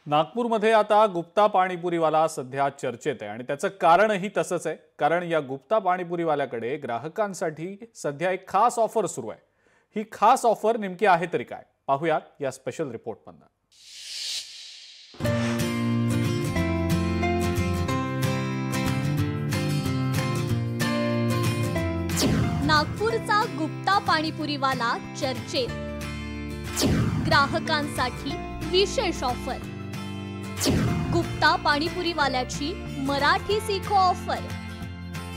नागपूरमध्ये आता गुप्ता पाणीपुरीवाला सध्या चर्चेत आहे आणि त्याचं कारणही तसंच आहे। कारण या गुप्ता पाणीपुरीवाल्याकडे ग्राहकांसाठी सध्या एक खास ऑफर सुरू आहे। ही खास ऑफर नेमकी आहे तरी काय, पाहूयात या स्पेशल रिपोर्टमधून। नागपूरचा गुप्ता पाणीपुरीवाला चर्चेत, ग्राहकांसाठी विशेष ऑफर। गुप्ता पाणीपुरीवाल्याची मराठी सीखो ऑफर।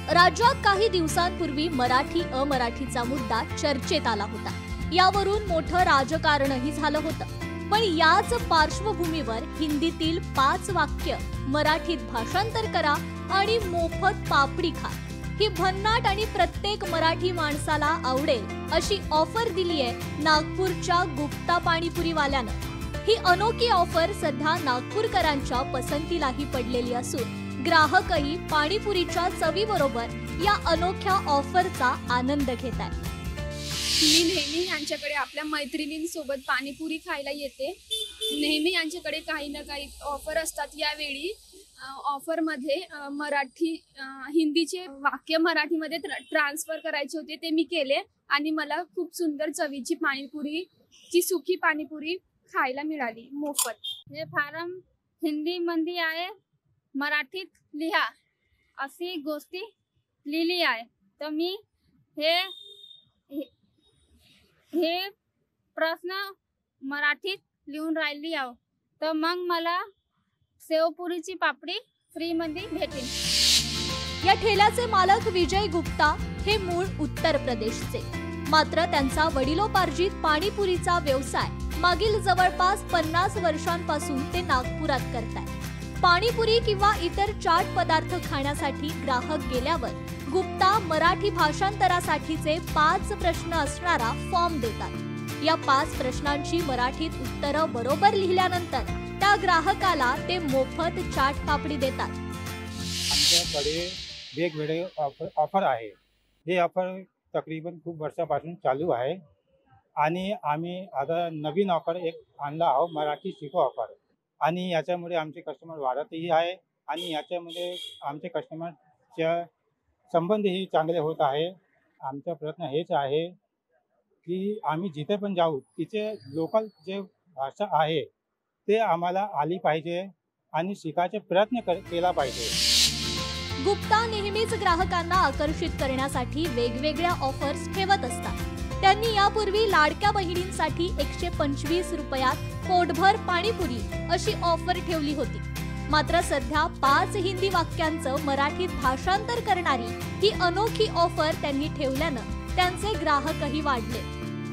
राज्यात काही दिवसांपूर्वी मराठी अमराठीचा मुद्दा चर्चेत आला होता। यावरून मोठं राजकारणही झालं होतं। पण याच पार्श्वभूमीवर हिंदीतील 5 वाक्य मराठीत भाषांतर करा आणि मोफत पापडी खा, ही भन्नाट आणि प्रत्येक मराठी माणसाला आवडेल अशी ऑफर दिली आहे नागपूरच्या गुप्ता पाणीपुरीवाल्यानं। ही अनोखी ऑफर सध्या नागपूरकरांच्या पसंतीलाही पडलेली असून ग्राहकही पाणीपुरीच्या चवीबरोबर या अनोख्या ऑफरचा आनंद घेत आहेत। मी नेहमी यांच्याकडे आपल्या मैत्रिणींसोबत पाणीपुरी खायला येते। नेहमी यांच्याकडे काही ना काही ऑफर असतात। यावेळी ऑफरमध्ये हिंदीचे वाक्य मराठीमध्ये ट्रान्सफर करायचे होते, ते मी केले आणि मला खूप सुंदर चवीची पाणीपुरीची सुकी पाणीपुरी खायला मिळाली मोफत। हे फारम हिंदी मध्ये आहे, मराठीत लिहा अशी गोष्टी लिहिली आहे। तर मी हे प्रश्न मराठीत लिहून राहिली आहे, तर मग मला सेवपुरीची पापडी फ्री मध्ये भेटेल। या ठेल्याचे मालक विजय गुप्ता हे मूळ उत्तर प्रदेशचे, मात्र त्यांचा वडिलोपार्जित पाणीपुरीचा व्यवसाय मागील जवळपास 50 वर्षांपासून ते नागपुरात करतात। पाणीपुरी किंवा इतर चाट पदार्थ खाण्यासाठी ग्राहक गेल्यावर गुप्ता मराठी भाषांतरासाठीचे 5 प्रश्न असणारा फॉर्म देतात। या 5 प्रश्नांची मराठीत उत्तरं बरोबर लिहिल्यानंतर त्या ग्राहकाला ते मोफत चाट पापडी देतात। आमच्याकडे वेगवेगळे ऑफर आहे। हे ऑफर तकरीबन खूप वर्षापासून चालू आहे आणि आम्ही आता नवीन ऑफर एक आणला आहोत, मराठी सीखो ऑफर। आणि याच्यामुळे आमचे कस्टमर वाढतही आहे आणि याच्यामुळे आमचे कस्टमरच्या संबंधही चांगले होत आहे। आमचा प्रयत्न हेच आहे की आम्ही जिथे पण जाऊ तिथे लोकल जे भाषा आहे ते आम्हाला आली पाहिजे आणि शिकायचा प्रयत्न केला पाहिजे। गुप्ता नेहमीच ग्राहकांना आकर्षित करण्यासाठी वेगवेगळ्या ऑफर्स ठेवत असतात। त्यांनी यापूर्वी लाडक्या बहिणींसाठी 125 रुपयात पोटभर पाणीपुरी अशी ऑफर ठेवली होती। मात्र सध्या 5 हिंदी वाक्यांचं मराठीत भाषांतर करणारी ही अनोखी ऑफर त्यांनी ठेवल्यानं त्यांचे ग्राहकही वाढले।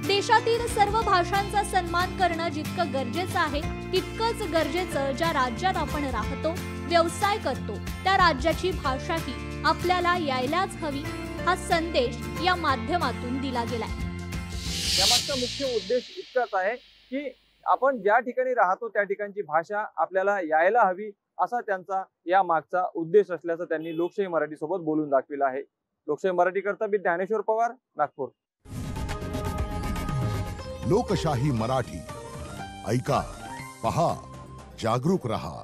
देशातील सर्व भाषांचा सन्मान करणं जितकं गरजेचं आहे, तितकंच गरजेचं ज्या राज्यात आपण राहतो, व्यवसाय करतो त्या राज्याची भाषाही आपल्याला यायलाच हवी, हा संदेश या माध्यमातून दिला गेलाय। यामागचा मुख्य उद्देश इतकाच आहे की आपण ज्या ठिकाणी राहतो त्या ठिकाणची भाषा आपल्याला यायला हवी, असा त्यांचा या मागचा उद्देश असल्याचं त्यांनी लोकशाही मराठी सोबत बोलून दाखविलं आहे। लोकशाही मराठी करता मी ज्ञानेश्वर पवार, नागपूर। लोकशाही मराठी ऐका, पहा, जागरूक रहा।